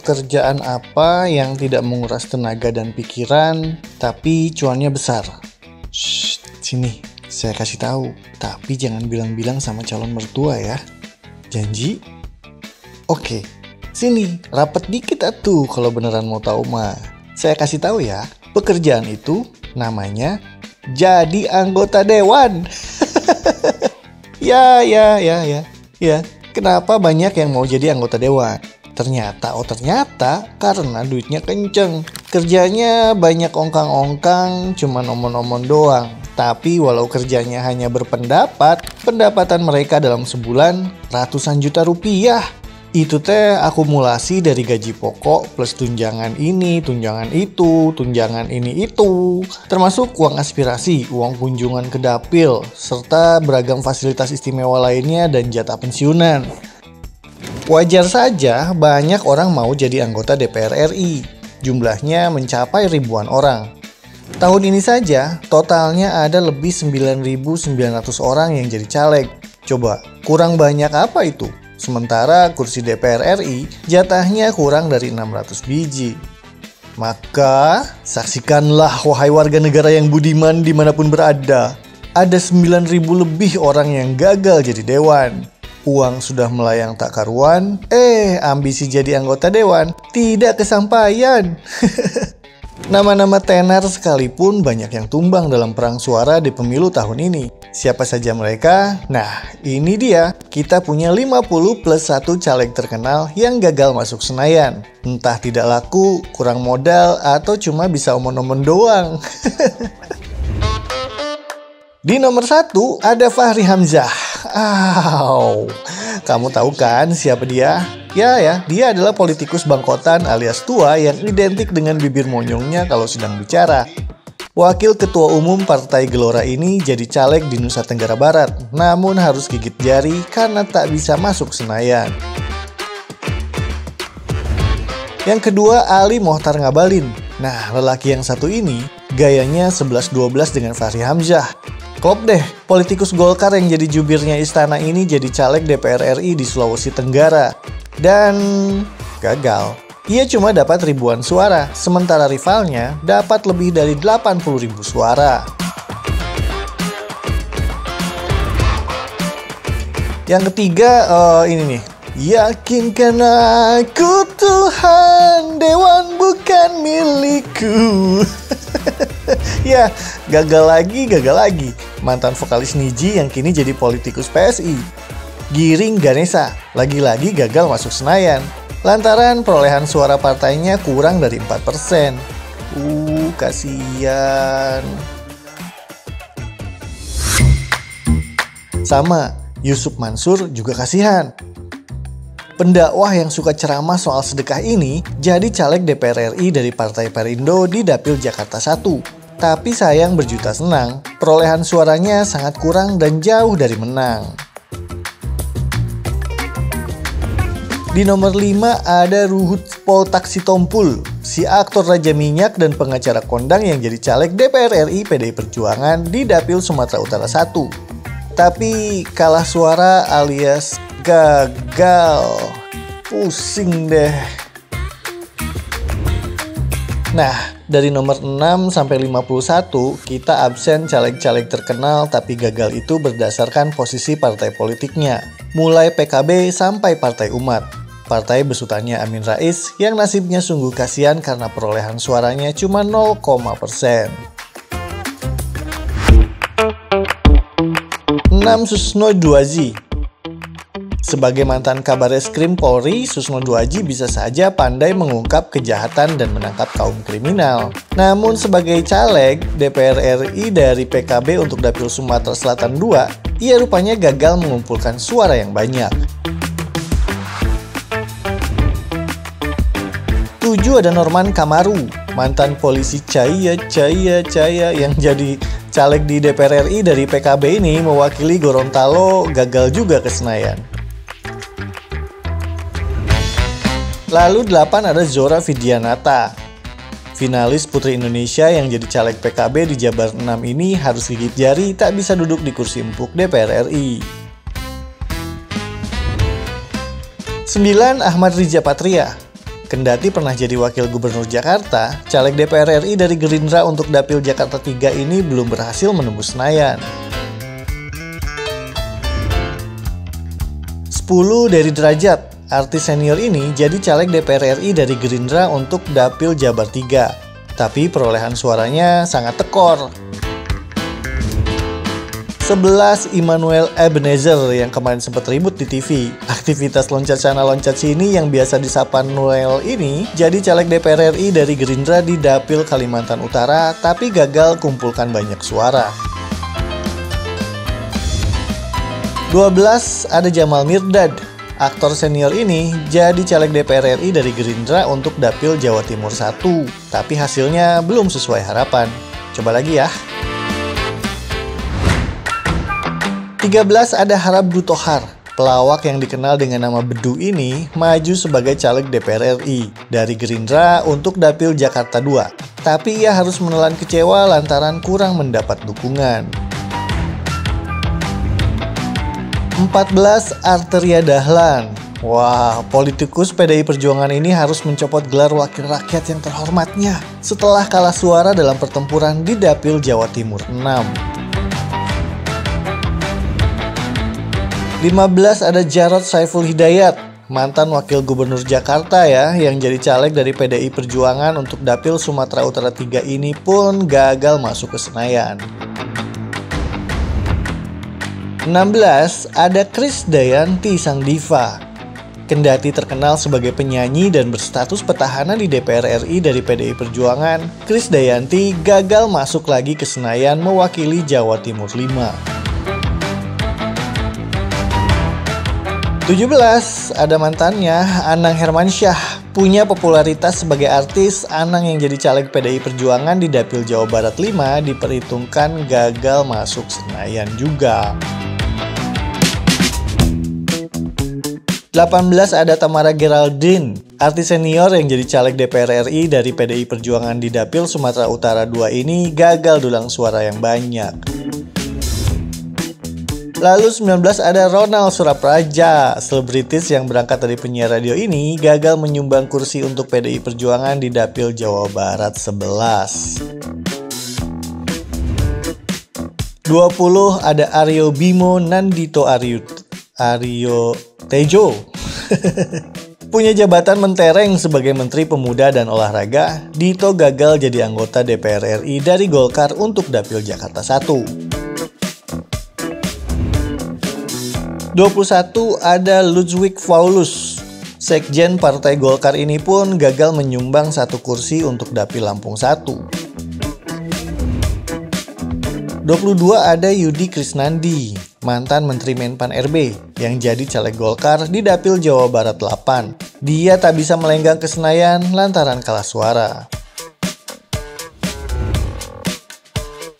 Pekerjaan apa yang tidak menguras tenaga dan pikiran, tapi cuannya besar? Shh, sini, saya kasih tahu. Tapi jangan bilang-bilang sama calon mertua ya. Janji? Oke, sini, rapet dikit atuh kalau beneran mau tahu mah. Saya kasih tahu ya, pekerjaan itu namanya jadi anggota dewan. Ya. Kenapa banyak yang mau jadi anggota dewan? Ternyata karena duitnya kenceng. Kerjanya banyak ongkang-ongkang, cuma omon-omon doang. Tapi walau kerjanya hanya berpendapat, pendapatan mereka dalam sebulan ratusan juta rupiah. Itu teh akumulasi dari gaji pokok plus tunjangan ini, tunjangan itu, tunjangan ini itu. Termasuk uang aspirasi, uang kunjungan ke dapil, serta beragam fasilitas istimewa lainnya dan jatah pensiunan. Wajar saja banyak orang mau jadi anggota DPR RI. Jumlahnya mencapai ribuan orang. Tahun ini saja totalnya ada lebih 9.900 orang yang jadi caleg. Coba, kurang banyak apa itu? Sementara kursi DPR RI jatahnya kurang dari 600 biji. Maka saksikanlah wahai warga negara yang budiman dimanapun berada. Ada 9.000 lebih orang yang gagal jadi dewan. Uang sudah melayang tak karuan, ambisi jadi anggota dewan tidak kesampaian. Nama-nama tenar sekalipun banyak yang tumbang dalam perang suara di pemilu tahun ini. Siapa saja mereka? Nah, ini dia. Kita punya 50 plus 1 caleg terkenal yang gagal masuk Senayan. Entah tidak laku, kurang modal, atau cuma bisa omon-omon doang. Di nomor 1 ada Fachri Hamzah. Kamu tahu kan siapa dia? Ya, dia adalah politikus bangkotan alias tua yang identik dengan bibir monyongnya kalau sedang bicara. Wakil Ketua Umum Partai Gelora ini jadi caleg di Nusa Tenggara Barat, namun harus gigit jari karena tak bisa masuk Senayan. Yang kedua, Ali Mohtar Ngabalin. Nah, lelaki yang satu ini gayanya 11-12 dengan Fachri Hamzah. Klop deh, politikus Golkar yang jadi jubirnya istana ini jadi caleg DPR RI di Sulawesi Tenggara. Dan gagal. Ia cuma dapat ribuan suara, sementara rivalnya dapat lebih dari 80.000 suara. Yang ketiga, ini nih. Yakinkan aku Tuhan, dewan bukan milikku. Ya, gagal lagi. Mantan vokalis Niji yang kini jadi politikus PSI. Giring Ganesa, lagi-lagi gagal masuk Senayan. Lantaran perolehan suara partainya kurang dari 4%. Kasihan. Sama, Yusuf Mansur juga kasihan. Pendakwah yang suka ceramah soal sedekah ini jadi caleg DPR RI dari Partai Perindo di Dapil Jakarta 1. Tapi sayang berjuta senang, perolehan suaranya sangat kurang dan jauh dari menang. Di nomor 5 ada Ruhut Poltaksitompul, si aktor Raja Minyak dan pengacara kondang yang jadi caleg DPR RI PDI Perjuangan di Dapil Sumatera Utara 1. Tapi kalah suara alias gagal. Pusing deh. Nah, dari nomor 6 sampai 51 kita absen caleg-caleg terkenal tapi gagal itu berdasarkan posisi partai politiknya. Mulai PKB sampai Partai Umat. Partai besutannya Amin Rais yang nasibnya sungguh kasihan karena perolehan suaranya cuma 0,%. Susno Dwaji. Sebagai mantan Kabareskrim Polri, Susno Dwaji bisa saja pandai mengungkap kejahatan dan menangkap kaum kriminal. Namun sebagai caleg DPR RI dari PKB untuk Dapil Sumatera Selatan 2, ia rupanya gagal mengumpulkan suara yang banyak. 7 ada Norman Kamaru, mantan polisi Cahaya yang jadi caleg di DPR RI dari PKB ini mewakili Gorontalo gagal juga ke Senayan. Lalu 8 ada Zora Vidianata. Finalis Putri Indonesia yang jadi caleg PKB di Jabar 6 ini harus gigit jari tak bisa duduk di kursi empuk DPR RI. 9 Ahmad Riza Patria. Kendati pernah jadi wakil gubernur Jakarta, caleg DPR RI dari Gerindra untuk Dapil Jakarta 3 ini belum berhasil menembus Senayan. 10 Dery Derajat. Artis senior ini jadi caleg DPR RI dari Gerindra untuk Dapil Jabar 3. Tapi perolehan suaranya sangat tekor. 11 Immanuel Ebenezer yang kemarin sempat ribut di TV. Aktivitas loncat sana loncat sini yang biasa disapa Noel ini jadi caleg DPR RI dari Gerindra di Dapil Kalimantan Utara tapi gagal kumpulkan banyak suara. 12 ada Jamal Mirdad. Aktor senior ini jadi caleg DPR RI dari Gerindra untuk Dapil Jawa Timur 1, tapi hasilnya belum sesuai harapan. Coba lagi ya. 13 ada Harab Dutohar. Pelawak yang dikenal dengan nama Bedu ini maju sebagai caleg DPR RI dari Gerindra untuk Dapil Jakarta 2. Tapi ia harus menelan kecewa lantaran kurang mendapat dukungan. 14 Arteria Dahlan. Wah, politikus PDI Perjuangan ini harus mencopot gelar wakil rakyat yang terhormatnya setelah kalah suara dalam pertempuran di Dapil Jawa Timur 6. 15 ada Jarod Saiful Hidayat, mantan wakil gubernur Jakarta ya, yang jadi caleg dari PDI Perjuangan untuk Dapil Sumatera Utara 3 ini pun gagal masuk ke Senayan. 16 ada Krisdayanti sang diva. Kendati terkenal sebagai penyanyi dan berstatus petahana di DPR RI dari PDI Perjuangan, Krisdayanti gagal masuk lagi ke Senayan mewakili Jawa Timur 5. 17 ada mantannya, Anang Hermansyah. Punya popularitas sebagai artis, Anang yang jadi caleg PDI Perjuangan di Dapil Jawa Barat 5 diperhitungkan gagal masuk Senayan juga. 18 ada Tamara Geraldine, artis senior yang jadi caleg DPR RI dari PDI Perjuangan di Dapil Sumatera Utara 2 ini gagal dulang suara yang banyak. Lalu 19 ada Ronal Surapraja, selebritis yang berangkat dari penyiar radio ini gagal menyumbang kursi untuk PDI Perjuangan di Dapil Jawa Barat 11. 20 ada Aryo Bimo Nandito Aryo Tejo. Punya jabatan mentereng sebagai Menteri Pemuda dan Olahraga, Dito gagal jadi anggota DPR RI dari Golkar untuk Dapil Jakarta 1. 21 ada Ludwig Paulus. Sekjen Partai Golkar ini pun gagal menyumbang satu kursi untuk Dapil Lampung 1. 22 ada Yudi Krisnandi, mantan Menteri Menpan RB yang jadi caleg Golkar di Dapil Jawa Barat 8. Dia tak bisa melenggang ke Senayan lantaran kalah suara.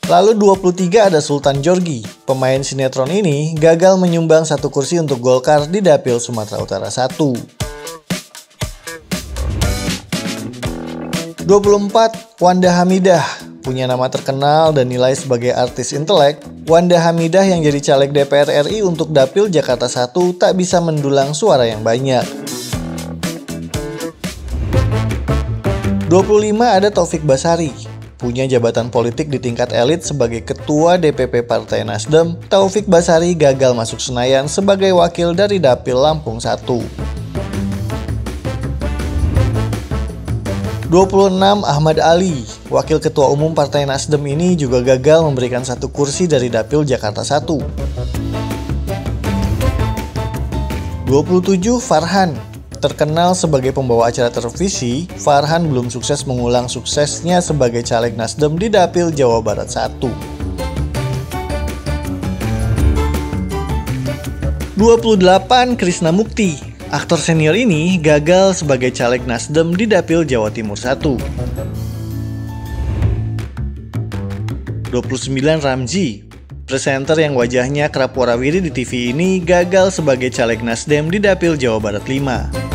Lalu 23 ada Sultan Djorghi. Pemain sinetron ini gagal menyumbang satu kursi untuk Golkar di Dapil Sumatera Utara 1. 24 Wanda Hamidah. Punya nama terkenal dan nilai sebagai artis intelek, Wanda Hamidah yang jadi caleg DPR RI untuk Dapil Jakarta 1 tak bisa mendulang suara yang banyak. 25 ada Taufik Basari. Punya jabatan politik di tingkat elit sebagai Ketua DPP Partai Nasdem, Taufik Basari gagal masuk Senayan sebagai wakil dari Dapil Lampung 1. 26 Ahmad Ali, wakil Ketua Umum Partai Nasdem ini juga gagal memberikan satu kursi dari Dapil Jakarta 1. 27 Farhan. Terkenal sebagai pembawa acara televisi, Farhan belum sukses mengulang suksesnya sebagai caleg Nasdem di Dapil Jawa Barat 1. 28 Krishna Mukti. Aktor senior ini gagal sebagai caleg Nasdem di Dapil Jawa Timur 1. 29 Ramzi. Presenter yang wajahnya kerap warawiri di TV ini gagal sebagai caleg Nasdem di Dapil Jawa Barat 5.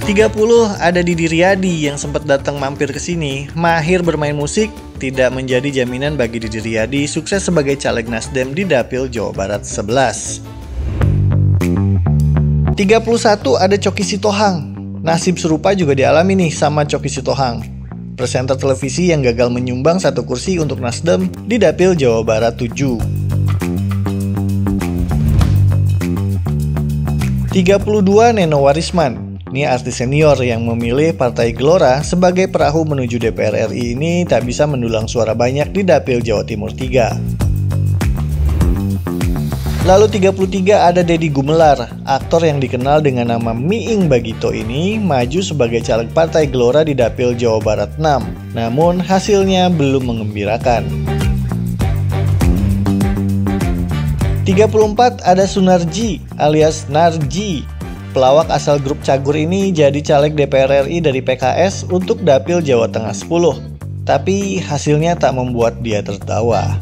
30 ada Didi Riyadi yang sempat datang mampir ke sini. Mahir bermain musik, tidak menjadi jaminan bagi Didi Riyadi sukses sebagai caleg Nasdem di Dapil Jawa Barat 11. 31 ada Choky Sitohang. Nasib serupa juga dialami nih sama Choky Sitohang, presenter televisi yang gagal menyumbang 1 kursi untuk Nasdem di Dapil Jawa Barat 7. 32 Neno Warisman. Ini artis senior yang memilih Partai Gelora sebagai perahu menuju DPR RI ini tak bisa mendulang suara banyak di Dapil Jawa Timur 3. Lalu 33 ada Deddy Gumelar, aktor yang dikenal dengan nama Miing Bagito ini maju sebagai caleg Partai Gelora di Dapil Jawa Barat 6. Namun hasilnya belum mengembirakan. 34 ada Sunarji alias Narji. Pelawak asal grup Cagur ini jadi caleg DPR RI dari PKS untuk Dapil Jawa Tengah 10. Tapi hasilnya tak membuat dia tertawa.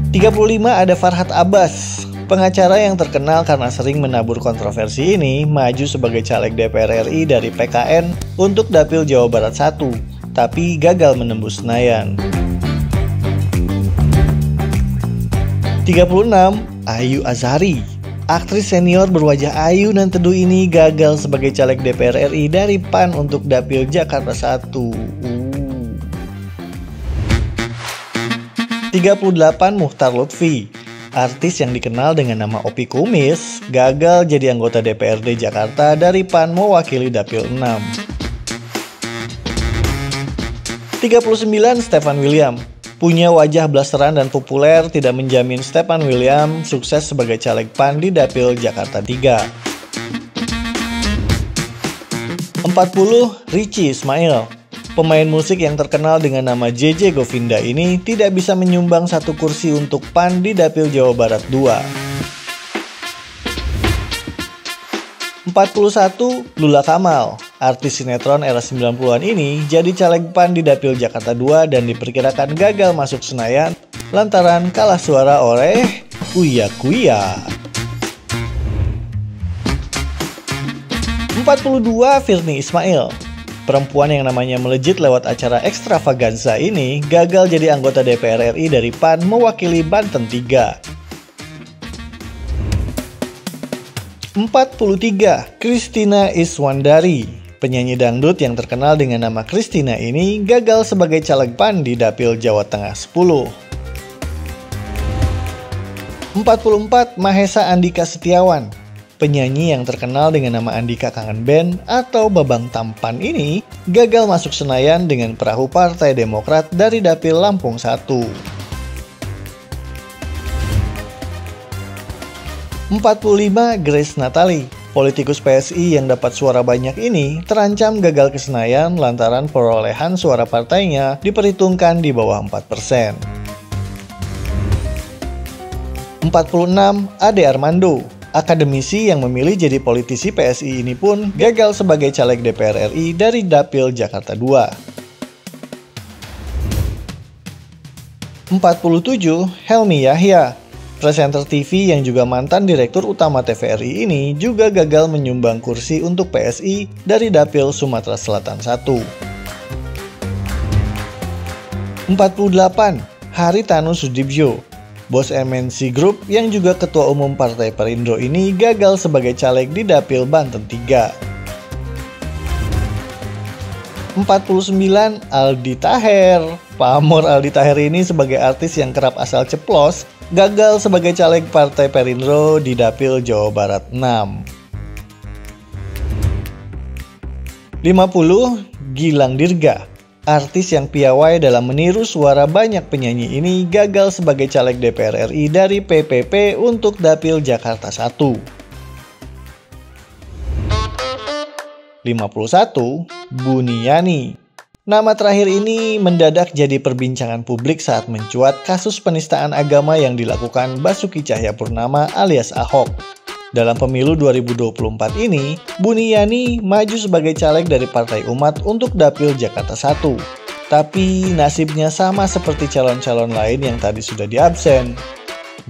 35 ada Farhad Abbas. Pengacara yang terkenal karena sering menabur kontroversi ini maju sebagai caleg DPR RI dari PKN untuk Dapil Jawa Barat 1, tapi gagal menembus Senayan. 36 Ayu Azhari. Aktris senior berwajah ayu dan teduh ini gagal sebagai caleg DPR RI dari PAN untuk Dapil Jakarta 1. 38 Muchtar Lutfi. Artis yang dikenal dengan nama Opi Kumis gagal jadi anggota DPRD Jakarta dari PAN mewakili Dapil 6. 39 Stefan William. Punya wajah blasteran dan populer tidak menjamin Stefan William sukses sebagai caleg PAN di Dapil Jakarta 3. 40 Richie Ismail. Pemain musik yang terkenal dengan nama JJ Govinda ini tidak bisa menyumbang 1 kursi untuk PAN di Dapil Jawa Barat 2. 41 Lula Kamal. Artis sinetron era 90-an ini jadi caleg PAN di Dapil Jakarta 2 dan diperkirakan gagal masuk Senayan lantaran kalah suara oleh Uya Kuya. 42 Virnie Ismail. Perempuan yang namanya melejit lewat acara Extravaganza ini gagal jadi anggota DPR RI dari PAN mewakili Banten 3. 43 Christina Iswandari. Penyanyi dangdut yang terkenal dengan nama Christina ini gagal sebagai caleg PAN di Dapil Jawa Tengah 10. 44 Mahesa Andika Setiawan. Penyanyi yang terkenal dengan nama Andika Kangen Band atau Babang Tampan ini gagal masuk Senayan dengan perahu Partai Demokrat dari Dapil Lampung 1. 45 Grace Natali. Politikus PSI yang dapat suara banyak ini terancam gagal ke Senayan lantaran perolehan suara partainya diperhitungkan di bawah 4%. 46 Ade Armando. Akademisi yang memilih jadi politisi PSI ini pun gagal sebagai caleg DPR RI dari Dapil Jakarta 2. 47 Helmi Yahya. Presenter TV yang juga mantan Direktur Utama TVRI ini juga gagal menyumbang kursi untuk PSI dari Dapil Sumatera Selatan 1. 48 Haritanu Sudibyo. Bos MNC Group yang juga Ketua Umum Partai Perindro ini gagal sebagai caleg di Dapil Banten 3. 49 Aldi Taher. Pamor Aldi Taher ini sebagai artis yang kerap asal ceplos gagal sebagai caleg Partai Perindro di Dapil Jawa Barat 6. 50 Gilang Dirga. Artis yang piawai dalam meniru suara banyak penyanyi ini gagal sebagai caleg DPR RI dari PPP untuk Dapil Jakarta 1. 51 Buniani. Nama terakhir ini mendadak jadi perbincangan publik saat mencuat kasus penistaan agama yang dilakukan Basuki Cahayapurnama alias Ahok. Dalam pemilu 2024 ini, Buniani maju sebagai caleg dari Partai Umat untuk Dapil Jakarta 1. Tapi nasibnya sama seperti calon-calon lain yang tadi sudah diabsen.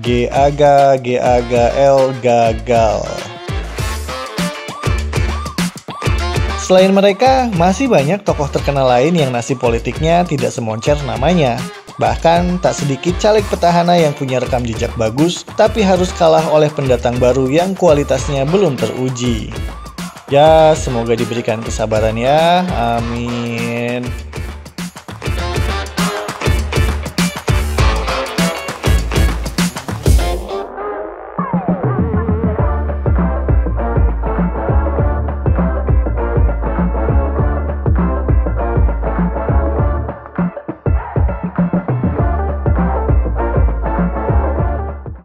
L gagal. Selain mereka, masih banyak tokoh terkenal lain yang nasib politiknya tidak semoncer namanya. Bahkan tak sedikit caleg petahana yang punya rekam jejak bagus, tapi harus kalah oleh pendatang baru yang kualitasnya belum teruji. Ya, semoga diberikan kesabaran ya. Amin.